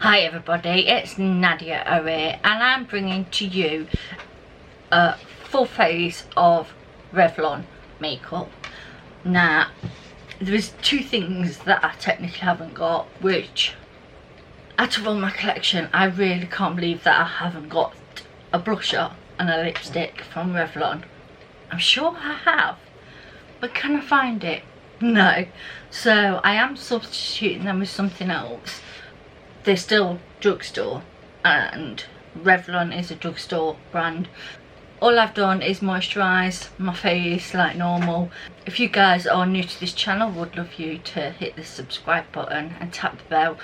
Hi everybody, it's Nadia here and I'm bringing to you a full face of Revlon makeup. Now, there's two things that I technically haven't got, which out of all my collection I really can't believe that I haven't got a blusher and a lipstick from Revlon. I'm sure I have, but can I find it? No. So I am substituting them with something else. They're still drugstore, and Revlon is a drugstore brand. All I've done is moisturise my face like normal. If you guys are new to this channel, would love you to hit the subscribe button and tap the bell,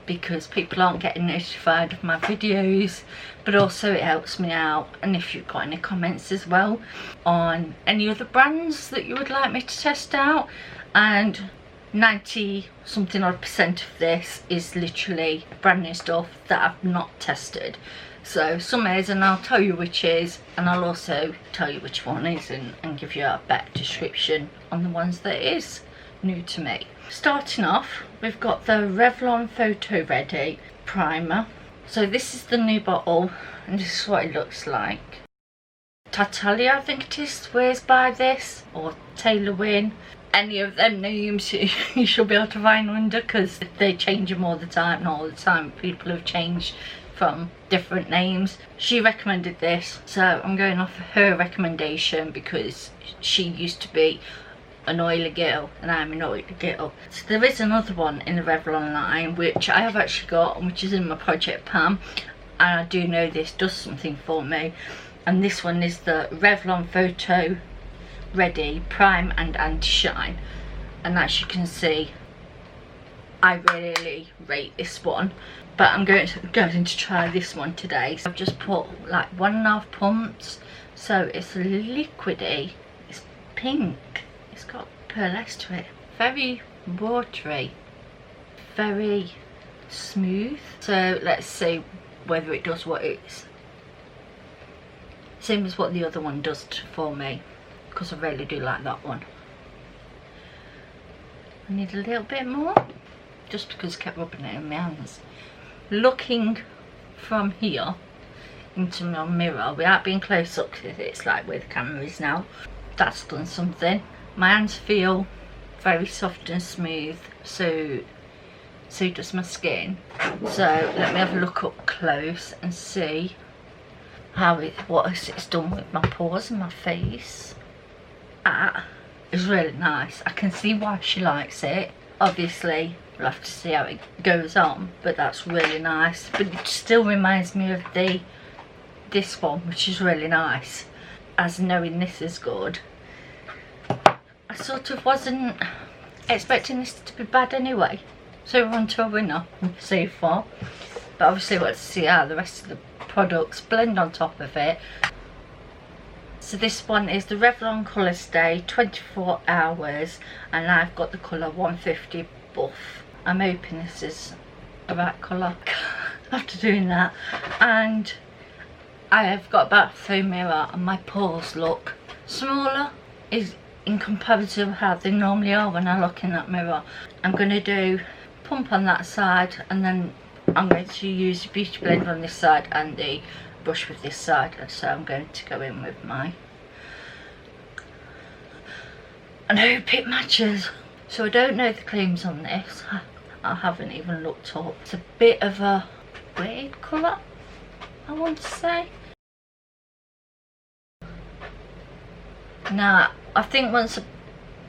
because people aren't getting notified of my videos, but also it helps me out. And if you've got any comments as well on any other brands that you would like me to test out, and 90 something odd percent of this is literally brand new stuff that I've not tested. So some is, and I'll tell you which is, and I'll also tell you which one isn't, and give you a better description on the ones that is new to me. Starting off, we've got the Revlon Photo Ready primer. So this is the new bottle, and this is what it looks like. Tatalia, I think it is, swears by this, or Taylor Wynn. Any of them names you should be able to find under, because they change them all the time, not all the time. People have changed from different names. She recommended this, so I'm going off her recommendation, because she used to be an oily girl and I'm an oily girl. So there is another one in the Revlon line which I have actually got, and which is in my Project Pan, and I do know this does something for me. And this one is the Revlon Photo Ready Prime and Anti-Shine, and as you can see I really rate this one, but I'm going to try this one today. So I've just put like 1.5 pumps, so it's liquidy, it's pink, it's got pearlescent to it, very watery, very smooth. So let's see whether it does what it's same as what the other one does for me, because I really do like that one. I need a little bit more, just because I kept rubbing it in my hands. Looking from here into my mirror without being close up, because it's like where the camera is now, that's done something. My hands feel very soft and smooth, so does my skin. So let me have a look up close and see what it's done with my pores and my face. That is really nice. I can see why she likes it. Obviously we'll have to see how it goes on, but that's really nice. But it still reminds me of this one, which is really nice. As knowing this is good, I sort of wasn't expecting this to be bad anyway. So we're on to a winner so far, but obviously we'll have to see how the rest of the products blend on top of it. So this one is the Revlon Colour Stay 24 hours, and I've got the colour 150 Buff. I'm hoping this is the right colour after doing that. And I have got a bathroom mirror, and my pores look smaller is in comparison to how they normally are when I look in that mirror. I'm going to do pump on that side, and then I'm going to use the Beauty Blend on this side and the brush with this side. So I'm going to go in with my, and I hope it matches. So I don't know the claims on this, I haven't even looked up. It's a bit of a weird colour, I want to say. Now I think once I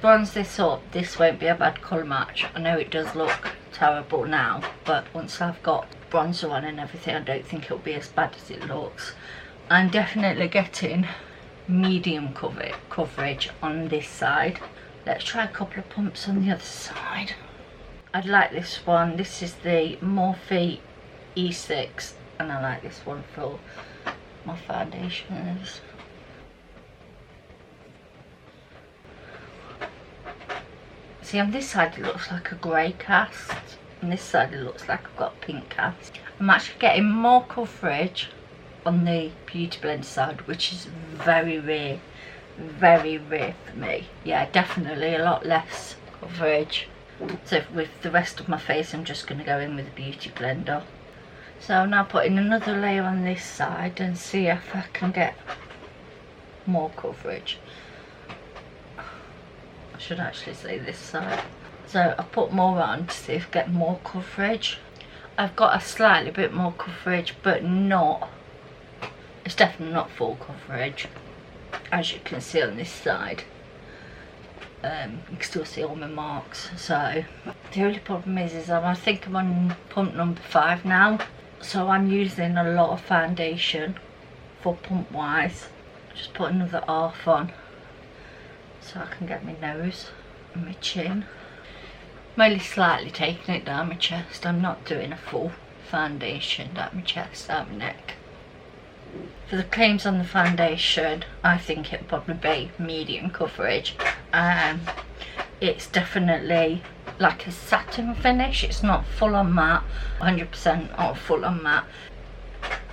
bronze this up, this won't be a bad colour match. I know it does look terrible now, but once I've got bronzer on and everything, I don't think it'll be as bad as it looks. I'm definitely getting medium coverage on this side. Let's try a couple of pumps on the other side. I'd like this one. This is the Morphe E6, and I like this one for my foundations. See, on this side it looks like a grey cast, on this side it looks like I've got a pink cast. I'm actually getting more coverage on the Beauty Blend side, which is very rare for me. Yeah, definitely a lot less coverage. So with the rest of my face I'm just going to go in with a Beauty Blender. So I'm now putting another layer on this side and see if I can get more coverage. I should actually say this side. So I put more on to see if I get more coverage. I've got a slightly bit more coverage, but not, it's definitely not full coverage, as you can see on this side. You can still see all my marks. So the only problem is I think I'm on pump number 5 now, so I'm using a lot of foundation for pump wise. Just put another half on so I can get my nose and my chin. I'm only slightly taking it down my chest. I'm not doing a full foundation down my chest, down my neck. For the claims on the foundation, I think it'll probably be medium coverage. It's definitely like a satin finish. It's not full on matte, 100% not full on matte.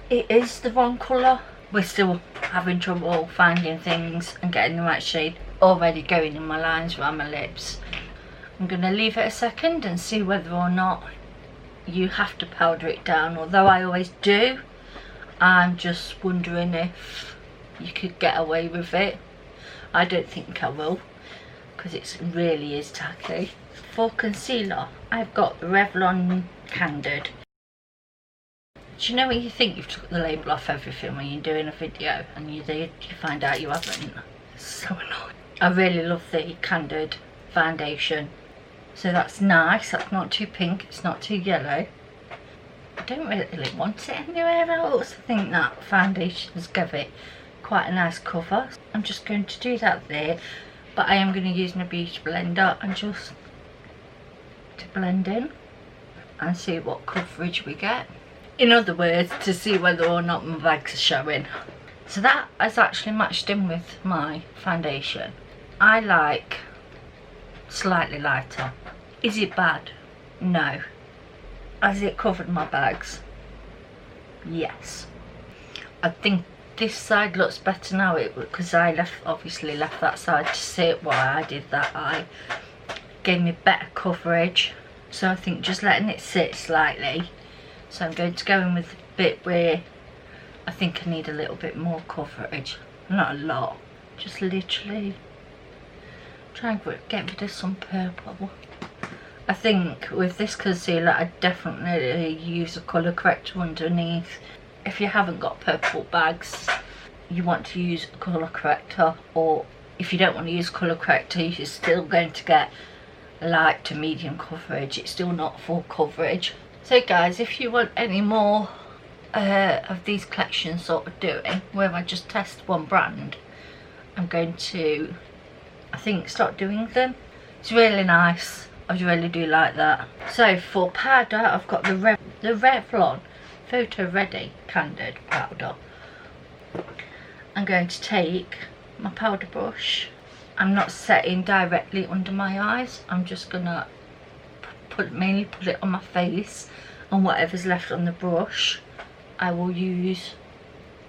It is the wrong colour. We're still having trouble finding things and getting the right shade. Already going in my lines around my lips. I'm going to leave it a second and see whether or not you have to powder it down, although I always do. I'm just wondering if you could get away with it. I don't think I will, because it really is tacky. For concealer, I've got the Revlon Candid. Do you know when you think you've took the label off everything when you're doing a video and you find out you haven't? It's so annoying. I really love the Candid foundation. So that's nice. That's not too pink, it's not too yellow. I don't really want it anywhere else. I think that foundation's give it quite a nice cover. I'm just going to do that there, but I am going to use my beauty blender and just to blend in and see what coverage we get. In other words, to see whether or not my bags are showing. So that has actually matched in with my foundation. I like slightly lighter. Is it bad? No. Has it covered my bags? Yes. I think this side looks better now because I obviously left that side to sit while I did that eye. Gave me better coverage. So I think just letting it sit slightly. So I'm going to go in with the bit where I think I need a little bit more coverage. Not a lot. Just literally try and get rid of some purple. I think with this concealer I definitely use a colour corrector underneath. If you haven't got purple bags, you want to use a colour corrector, or if you don't want to use colour corrector, you're still going to get light to medium coverage. It's still not full coverage. So guys, if you want any more of these collections sort of doing, where I just test one brand, I'm going to, I think, start doing them. It's really nice. I really do like that. So for powder, I've got the Revlon Photo Ready Candid powder. I'm going to take my powder brush. I'm not setting directly under my eyes. I'm just gonna mainly put it on my face, and whatever's left on the brush I will use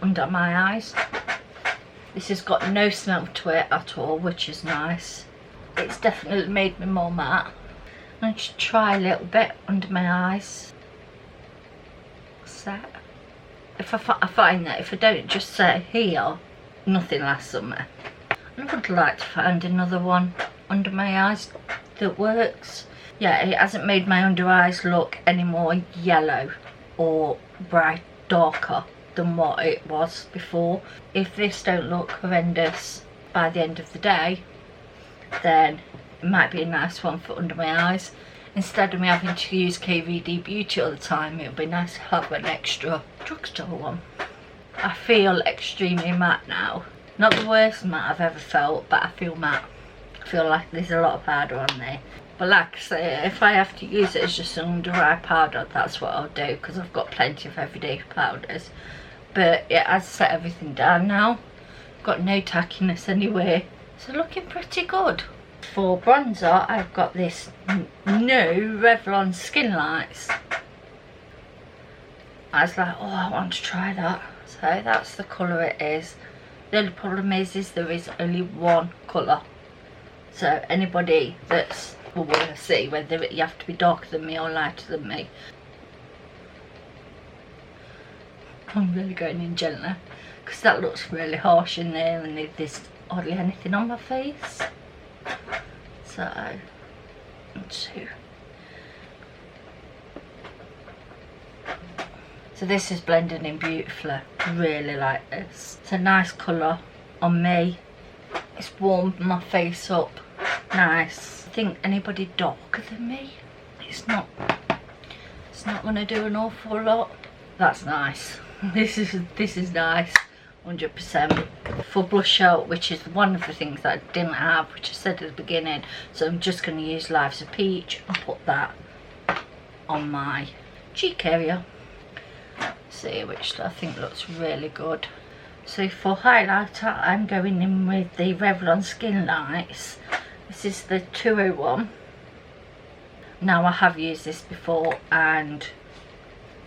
under my eyes. This has got no smell to it at all, which is nice. It's definitely made me more matte. I'm just try a little bit under my eyes. Set. If I find that if I don't just set here, nothing lasts on me. I would like to find another one under my eyes that works. Yeah, it hasn't made my under eyes look any more yellow or bright darker than what it was before. If this don't look horrendous by the end of the day, then it might be a nice one for under my eyes. Instead of me having to use KVD Beauty all the time, it would be nice to have an extra drugstore one. I feel extremely matte now. Not the worst matte I've ever felt, but I feel matte. I feel like there's a lot of powder on there. But like I say, if I have to use it as just an under eye powder, that's what I'll do, because I've got plenty of everyday powders. But it has set everything down now. Got no tackiness anywhere. So looking pretty good. For bronzer, I've got this new Revlon Skin Lights. I was like, oh, I want to try that. So that's the colour it is. The only problem is there is only one colour. So anybody that's will see whether you have to be darker than me or lighter than me. I'm really going in gentler because that looks really harsh in there and there's hardly anything on my face. So, so this is blending in beautifully. Really like this. It's a nice colour on me. It's warmed my face up nice. I think anybody darker than me, it's not going to do an awful lot. That's nice. This is nice. 100% for blush out, which is one of the things that I didn't have, which I said at the beginning. So I'm just going to use Lives of Peach and put that on my cheek area. See, which I think looks really good. So for highlighter, I'm going in with the Revlon Skin Lights. This is the 201. Now I have used this before and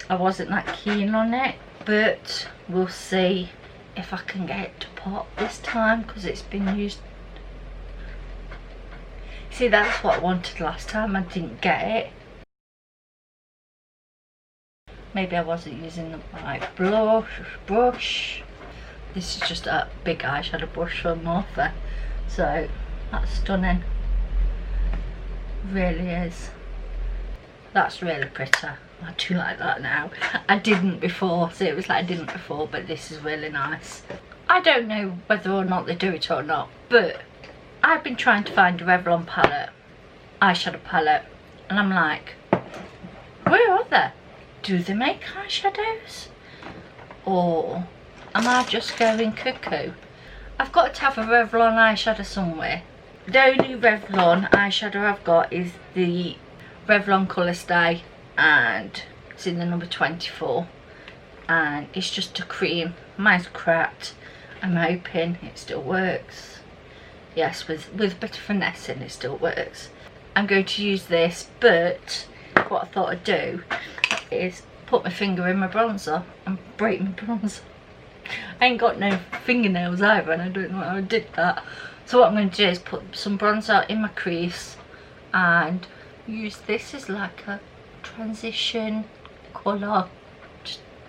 I wasn't that keen on it, but we'll see if I can get it to pop this time because it's been used. See, that's what I wanted last time. I didn't get it. Maybe I wasn't using the right brush. This is just a big eyeshadow brush from Morphe. So that's stunning. Really is. That's really pretty. I do like that now. I didn't before, so it was like I didn't before, but this is really nice. I don't know whether or not they do it or not, but I've been trying to find a Revlon palette, eyeshadow palette, and I'm like, where are they? Do they make eyeshadows? Or am I just going cuckoo? I've got to have a Revlon eyeshadow somewhere. The only Revlon eyeshadow I've got is the Revlon Colour Stay, and it's in the number 24, and it's just a cream. Mine's cracked. I'm hoping it still works. Yes, with a bit of finessing it still works. I'm going to use this, but what I thought I'd do is put my finger in my bronzer and break my bronzer. I ain't got no fingernails either, and I don't know how I did that. So what I'm going to do is put some bronzer in my crease and use this as like a transition colour.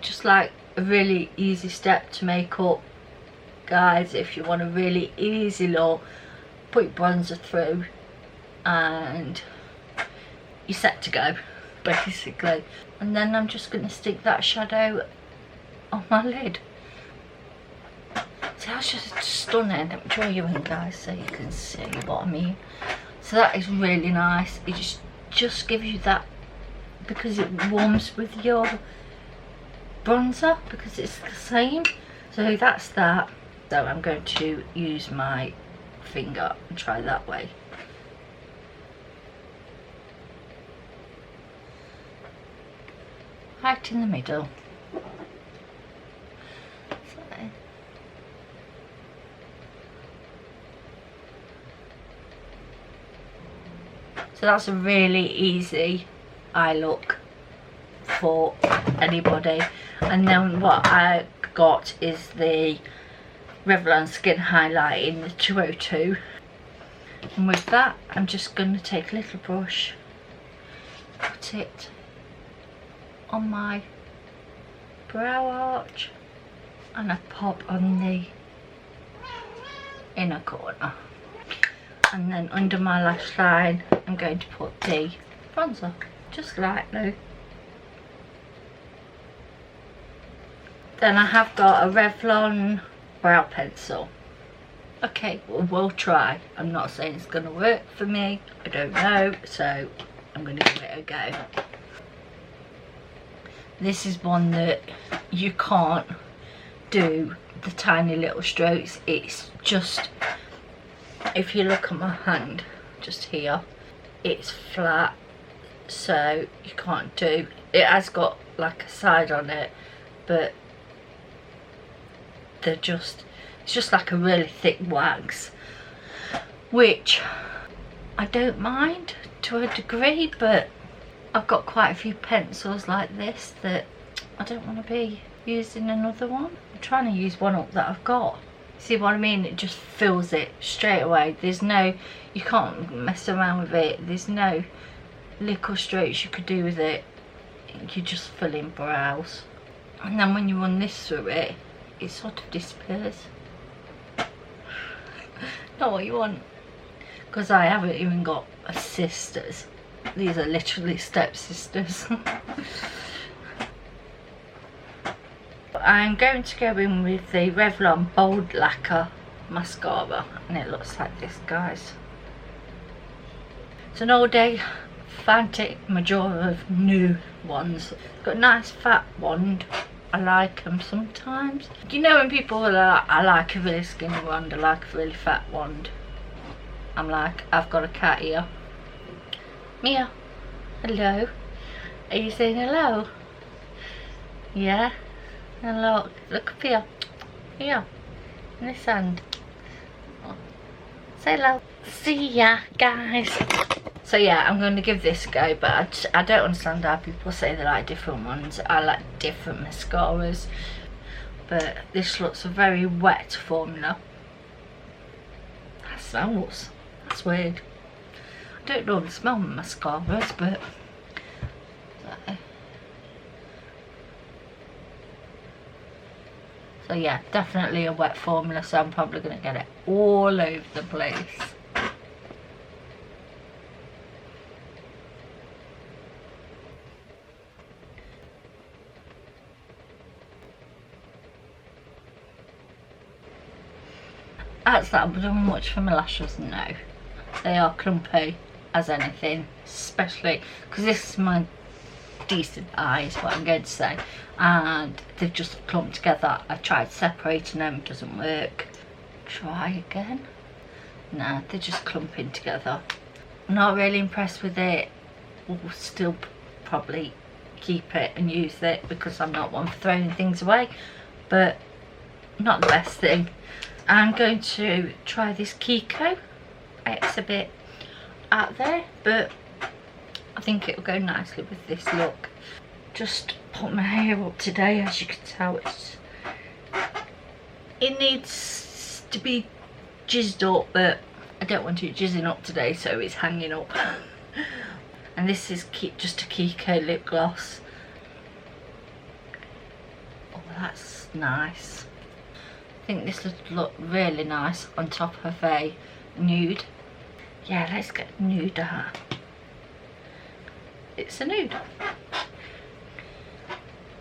Just like a really easy step to make up, guys. If you want a really easy look, put your bronzer through and you're set to go, basically. And then I'm just going to stick that shadow on my lid. So that's just stunning. Let me draw you in, guys, so you can see what I mean. So that is really nice. It just gives you that, because it warms with your bronzer, because it's the same. So that's that. So I'm going to use my finger and try that way. Right in the middle. So that's a really easy eye look for anybody. And then what I got is the Revlon Skin Highlight in the 202. And with that, I'm just going to take a little brush, put it on my brow arch, and I pop on the inner corner. And then under my lash line, I'm going to put the bronzer, just lightly. Then I have got a Revlon brow pencil. Okay, well, we'll try. I'm not saying it's going to work for me. I don't know, so I'm going to give it a go. This is one that you can't do the tiny little strokes. It's just, if you look at my hand just here, it's flat, so you can't do it. Has got like a side on it, but they're just, it's just like a really thick wax, which I don't mind to a degree, but I've got quite a few pencils like this that I don't want to be using another one. I'm trying to use one up that I've got. See what I mean? It just fills it straight away. There's no, you can't mess around with it. There's no little strokes you could do with it. You just fill in brows. and then when you run this through it, it sort of disappears. Not what you want, because I haven't even got sisters. These are literally stepsisters. I'm going to go in with the Revlon Bold Lacquer mascara, and it looks like this, guys. It's an all day Fantic Majora of new ones. It's got a nice fat wand. I like them sometimes. You know when people are like, I like a really skinny wand, I like a really fat wand. I'm like, I've got a cat here. Mia, hello. Are you saying hello? Yeah. And look up here. Here. In this hand. Say hello. See ya, guys. So yeah, I'm going to give this a go, but I don't understand how people say they like different ones. I like different mascaras, but this looks a very wet formula. That smells. That's weird. I don't normally smell mascaras, but so yeah, definitely a wet formula, so I'm probably going to get it all over the place. That's that. I've done much for my lashes, no. They are clumpy as anything, especially because this is my decent eyes, what I'm going to say, and they've just clumped together. I've tried separating them, it doesn't work. Try again. No, they're just clumping together. Not really impressed with it. Will still probably keep it and use it because I'm not one for throwing things away, but not the best thing. I'm going to try this Kiko. It's a bit out there, but I think it'll go nicely with this look. Just put my hair up today, as you can tell. It needs to be jizzed up, but I don't want it jizzing up today, so it's hanging up. And this is just a Kiko lip gloss. Oh, that's nice. I think this would look really nice on top of a nude. Yeah, let's get nude out. It's a nude.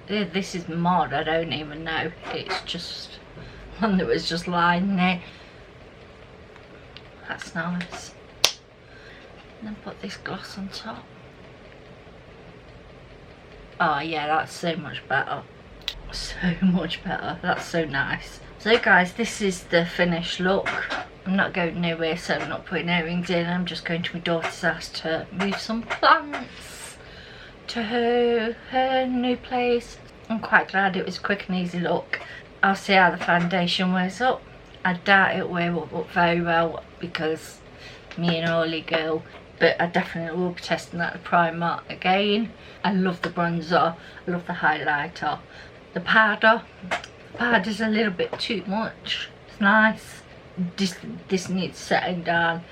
This is mod, I don't even know. It's just one that was just lying there. That's nice. And then put this gloss on top. Oh yeah, that's so much better. So much better. That's so nice. So guys, this is the finished look. I'm not going nowhere, so I'm not putting earrings in. I'm just going to my daughter's house to move some plants to her new place. I'm quite glad it was a quick and easy look. I'll see how the foundation wears up. I doubt it will wear up very well because me and Ollie girl, but I definitely will be testing out the primer again. I love the bronzer, I love the highlighter. The powder's a little bit too much. It's nice. This needs setting down,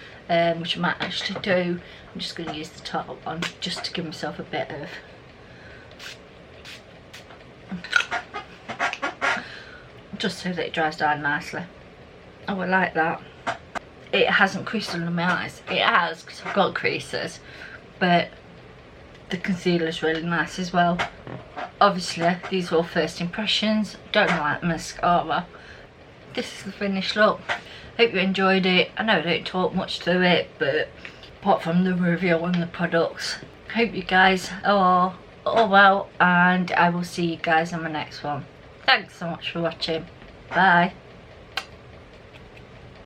which I might actually do. I'm just going to use the top one just to give myself a bit of just so that it dries down nicely. Oh, I like that. It hasn't creased under my eyes. It has, because I've got creases, but the concealer's really nice as well. Obviously, these are all first impressions. Don't like mascara. This is the finished look. Hope you enjoyed it. I know I don't talk much through it, but apart from the review on the products, hope you guys are all well, and I will see you guys on my next one. Thanks so much for watching. Bye.